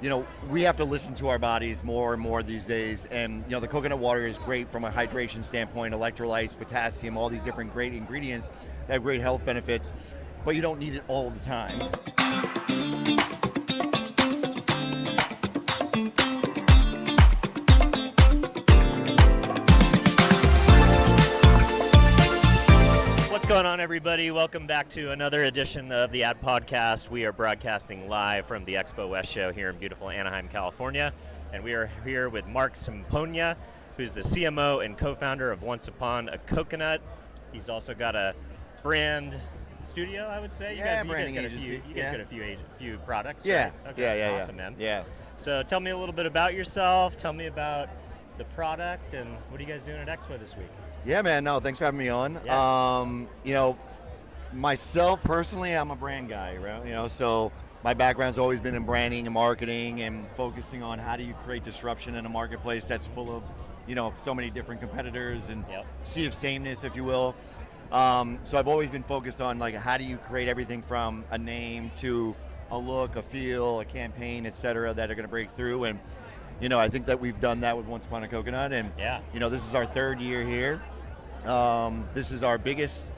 we have to listen to our bodies more and more these days. And, the coconut water is great from a hydration standpoint, electrolytes, potassium, all these different great ingredients that have great health benefits, but you don't need it all the time. What's going on, everybody? Welcome back to another edition of the Ad Podcast. We are broadcasting live from the Expo West show here in beautiful Anaheim, California. And we are here with Marc Sampogna, who's the CMO and co-founder of Once Upon a Coconut. He's also got a brand studio, I would say. Branding agency. You guys got a few products, Yeah. right? Okay. Yeah. Awesome, man. Yeah. So tell me a little bit about yourself. Tell me about the product, and what are you guys doing at Expo this week? Yeah, man. No, thanks for having me on. Yeah. Myself personally, I'm a brand guy, right? So my background's always been in branding and marketing and focusing on how do you create disruption in a marketplace that's full of, so many different competitors and sea of sameness, if you will. So I've always been focused on how do you create everything from a name to a look, a feel, a campaign, et cetera, that are going to break through. And I think that we've done that with Once Upon a Coconut, and this is our third year here. This is our biggest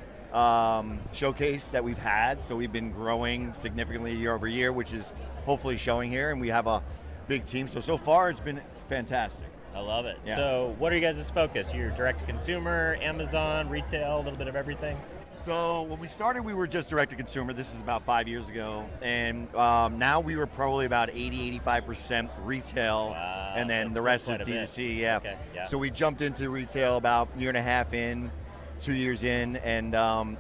showcase that we've had, so we've been growing significantly year over year, which is hopefully showing here, and we have a big team. So far it's been fantastic. I love it. Yeah. So what are you guys' focus? You're direct-to-consumer, Amazon, retail, a little bit of everything? So when we started, we were just direct-to-consumer. This is about 5 years ago. And now we were probably about 80-85% retail. Wow, and then the rest is D2C. Yeah. Okay, yeah. So we jumped into retail about a year and a half in, 2 years in, and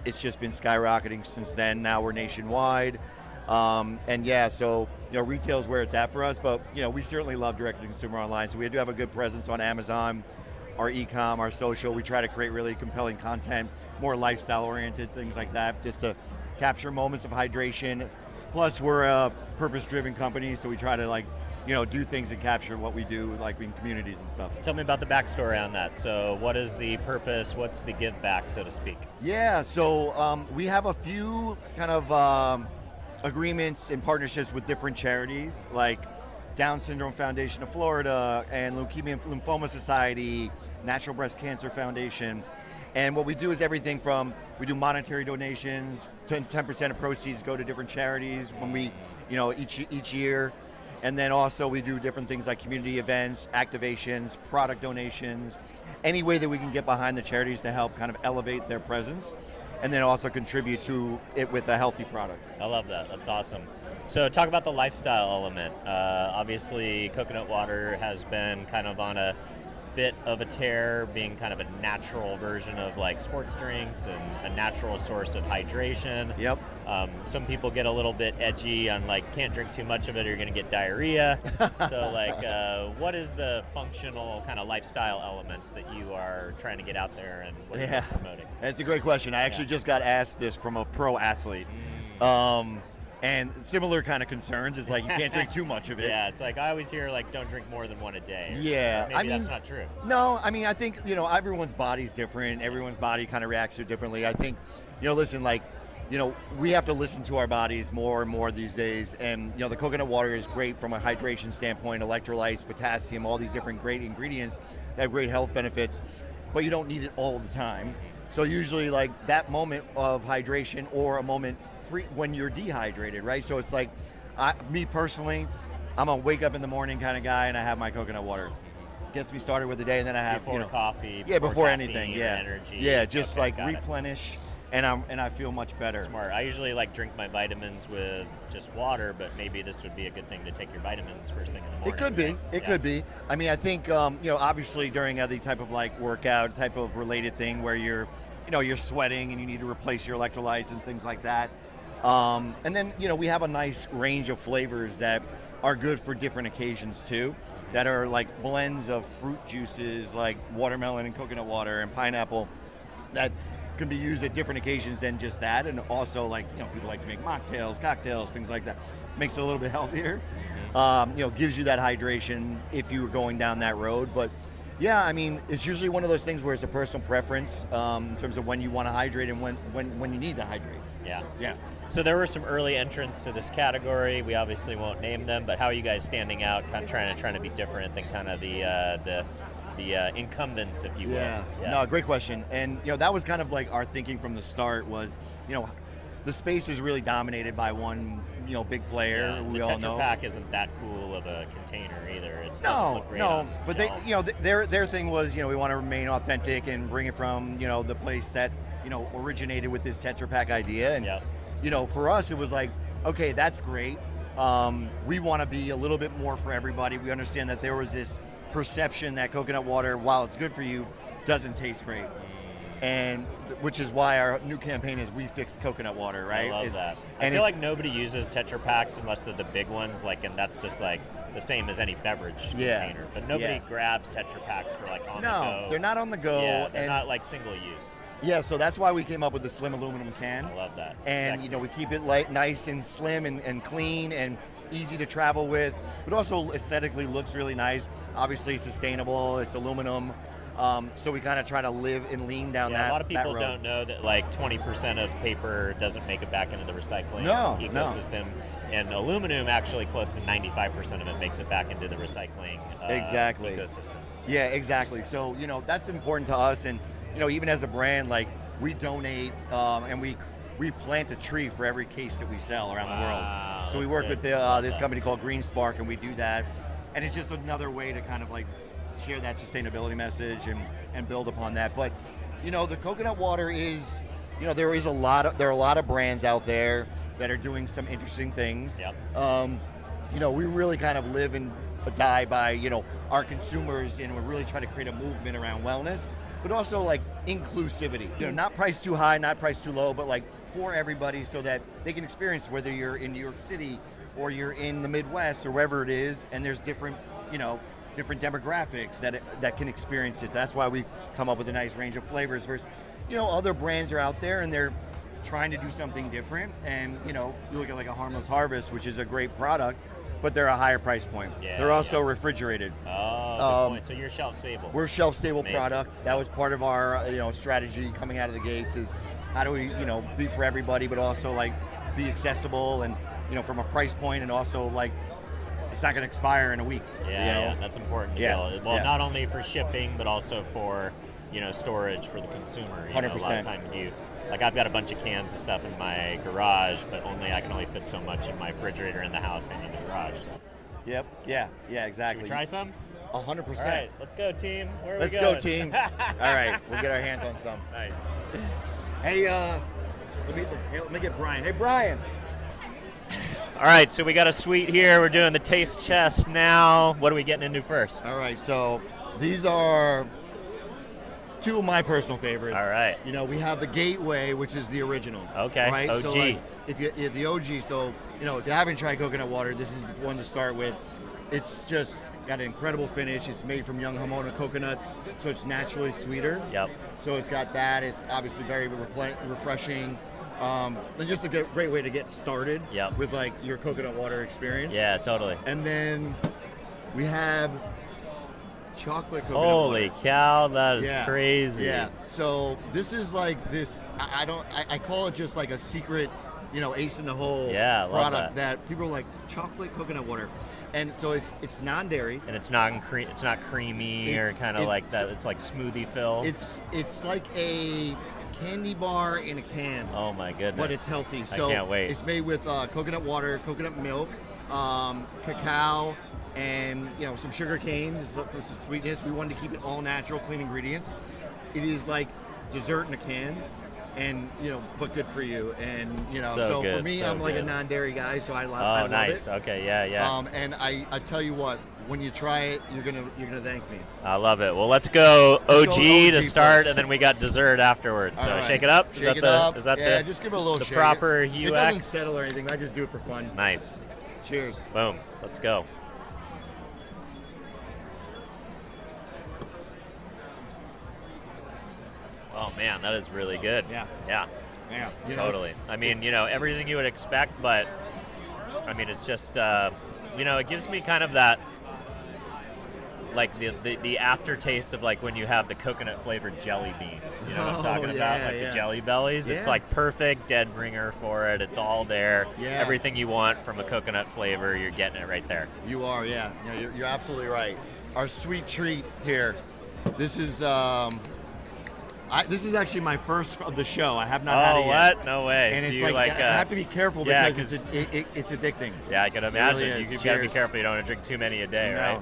it's just been skyrocketing since then. Now we're nationwide. So retail is where it's at for us, but we certainly love direct-to-consumer online. So we do have a good presence on Amazon, our e-com, our social. We try to create really compelling content, more lifestyle-oriented, things like that, just to capture moments of hydration. Plus, we're a purpose-driven company, so we try to do things and capture what we do, in communities and stuff. Tell me about the backstory on that. So what is the purpose? What's the give back, so to speak? Yeah, so we have a few kind of agreements and partnerships with different charities, like Down Syndrome Foundation of Florida and Leukemia and Lymphoma Society, Natural Breast Cancer Foundation. And what we do is everything from, we do monetary donations, 10% of proceeds go to different charities when we, each year. And then also we do different things like community events, activations, product donations, any way that we can get behind the charities to help kind of elevate their presence, and then also contribute to it with a healthy product. I love that. That's awesome. So talk about the lifestyle element. Obviously, coconut water has been kind of on a bit of a tear, being kind of a natural version of sports drinks and a natural source of hydration. Yep. Some people get a little bit edgy on can't drink too much of it or you're going to get diarrhea. So what is the functional kind of lifestyle elements that you are trying to get out there, and what are you guys promoting? That's a great question. I actually just got asked this from a pro athlete. And similar kind of concerns is you can't drink too much of it. Yeah, it's I always hear don't drink more than one a day. Yeah, Maybe that's not true. No, I think everyone's body's different. Everyone's body kind of reacts to it differently. I think listen, we have to listen to our bodies more and more these days. And the coconut water is great from a hydration standpoint, electrolytes, potassium, all these different great ingredients that have great health benefits, but you don't need it all the time. So usually that moment of hydration or a moment when you're dehydrated, right? So it's me personally, I'm a wake up in the morning kind of guy, and I have my coconut water. Gets me started with the day, and then I have before coffee. Before caffeine, anything, energy. Yeah, just Okay, replenish, and I feel much better. Smart. I usually drink my vitamins with just water, but maybe this would be a good thing to take your vitamins first thing in the morning. It could be. It could be. I mean, I think obviously during any type of workout type of related thing where you're sweating and you need to replace your electrolytes and things like that. And then, we have a nice range of flavors that are good for different occasions too, that are blends of fruit juices like watermelon and coconut water and pineapple that can be used at different occasions than just that. And also people like to make mocktails, cocktails, things like that. Makes it a little bit healthier. Gives you that hydration if you were going down that road. But yeah, I mean, it's usually one of those things where it's a personal preference in terms of when you want to hydrate and when you need to hydrate. Yeah. Yeah. So there were some early entrants to this category. We obviously won't name them, but how are you guys standing out, kind of trying to be different than kind of the incumbents, if you will? Yeah. No, great question. And that was kind of like our thinking from the start was, the space is really dominated by one, big player. Yeah, We the all Tetra know. Pak isn't that cool of a container either. It doesn't No, look great no, on but shelves. their thing was, we want to remain authentic and bring it from, the place that, originated with this Tetra Pak idea. And, for us, it was like, okay, that's great. We want to be a little bit more for everybody. We understand that there was this perception that coconut water, while it's good for you, doesn't taste great. And which is why our new campaign is We Fix Coconut Water, right? I love that. I feel like nobody uses Tetra Paks unless they're the big ones, and that's just like the same as any beverage container. But nobody grabs Tetra Paks for on the go. No, they're not on the go. Yeah, they're not single use. Yeah, so that's why we came up with the slim aluminum can. I love that. And Sexy. we keep it light, nice and slim and clean and easy to travel with, but also aesthetically looks really nice. Obviously sustainable, it's aluminum. So we kind of try to live and lean down that road. A lot of people don't know that 20% of paper doesn't make it back into the recycling ecosystem. And aluminum, actually close to 95% of it makes it back into the recycling ecosystem. Yeah, exactly. So, that's important to us. And, even as a brand, we donate and we plant a tree for every case that we sell around the world. So we work with this company called Green Spark, and we do that. And it's just another way to kind of share that sustainability message and build upon that. But the coconut water is, there are a lot of brands out there that are doing some interesting things. Yep. We really kind of live and die by our consumers, and we're really trying to create a movement around wellness, but also inclusivity. Not priced too high, not priced too low, but for everybody, so that they can experience, whether you're in New York City or you're in the Midwest or wherever it is, and there's different different demographics that can experience it. That's why we come up with a nice range of flavors versus, other brands are out there and they're trying to do something different. And, you look at a Harmless Harvest, which is a great product, but they're a higher price point. Yeah, they're also refrigerated. Oh, good point. So you're shelf stable. We're a shelf stable product. That was part of our, strategy coming out of the gates is how do we, be for everybody, but also be accessible and, from a price point, and also it's not going to expire in a week. Yeah, that's important. Not only for shipping, but also for storage for the consumer. 100%. A lot of times I've got a bunch of cans of stuff in my garage, but I can only fit so much in my refrigerator in the house and in the garage. So. Yep. Yeah, exactly. Should we try some? 100%. All right, let's go, team. Where are we going? Let's go, team. All right, we'll get our hands on some. Nice. Hey, let me get Brian. Hey, Brian. All right, so we got a suite here. We're doing the taste test now. What are we getting into first? All right, so these are two of my personal favorites. All right. We have the Gateway, which is the original. Okay. Right. OG. So the OG. So if you haven't tried coconut water, this is the one to start with. It's just got an incredible finish. It's made from young Hamona coconuts, so it's naturally sweeter. Yep. So it's got that. It's obviously very refreshing. And just a great way to get started with your coconut water experience. Yeah, totally. And then we have chocolate coconut Holy water. Cow, that is crazy. Yeah. So this is this. I call it just a secret, ace in the hole product that people are like, chocolate coconut water. And so it's non-dairy, and it's not creamy or kind of like that. It's like smoothie fill. It's like a candy bar in a can. Oh my goodness! But it's healthy. So I can't wait. It's made with coconut water, coconut milk, cacao, and some sugar canes for some sweetness. We wanted to keep it all natural, clean ingredients. It is like dessert in a can. And but good for you, and so for me, I'm a non-dairy guy, so I love nice. it. Okay, yeah. And I tell you what, when you try it, you're gonna thank me. I love it. Well, let's go OG to start, first. And then we got dessert afterwards. So right. Shake it up. Shake it up. Is that just give it a little the shake. proper UX? It doesn't settle or anything. I just do it for fun. Nice. Cheers. Boom. Let's go. Oh man, that is really good. Yeah. Totally. I mean, everything you would expect, but I mean, it's just, it gives me kind of that. like the aftertaste of like when you have the coconut flavored jelly beans. You know what I'm talking about? Like the Jelly Bellies. Yeah. It's like perfect dead ringer for it. It's all there. Yeah. Everything you want from a coconut flavor, you're getting it right there. You are, yeah. You're absolutely right. Our sweet treat here. This is this is actually my first of the show. I have not had it yet. Oh, what? No way. And Do it's you like, I have to be careful yeah, because it's addicting. Yeah, I can imagine. really is. You've got to be Cheers. careful. You don't want to drink too many a day, No. right?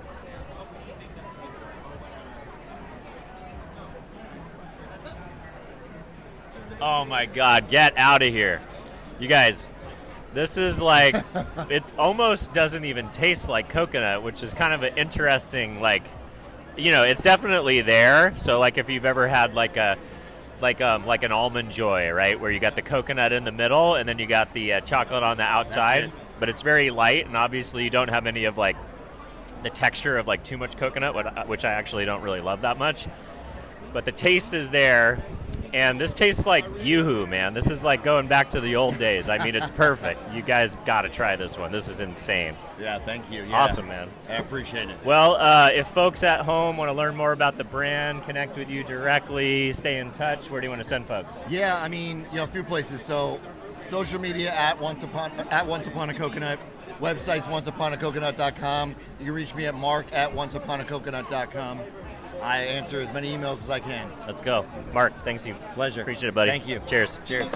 Oh my God, get out of here. You guys, this is like, it almost doesn't even taste like coconut, which is kind of an interesting, like, it's definitely there. So like if you've ever had like an Almond Joy, right, where you got the coconut in the middle and then you got the chocolate on the outside, but it's very light, and obviously you don't have any of like the texture of like too much coconut, which I actually don't really love that much. But the taste is there, and this tastes like Yoo-hoo, man. This is like going back to the old days. I mean, it's perfect. You guys got to try this one. This is insane. Yeah, thank you. Yeah. Awesome, man. I appreciate it. Well, if folks at home want to learn more about the brand, connect with you directly, stay in touch, where do you want to send folks? Yeah, I mean, a few places. So, social media at Once Upon a Coconut. Website's onceuponacoconut.com. You can reach me at mark@onceuponacoconut.com. I answer as many emails as I can. Let's go. Mark, thanks you. Pleasure. Appreciate it, buddy. Thank you. Cheers. Cheers.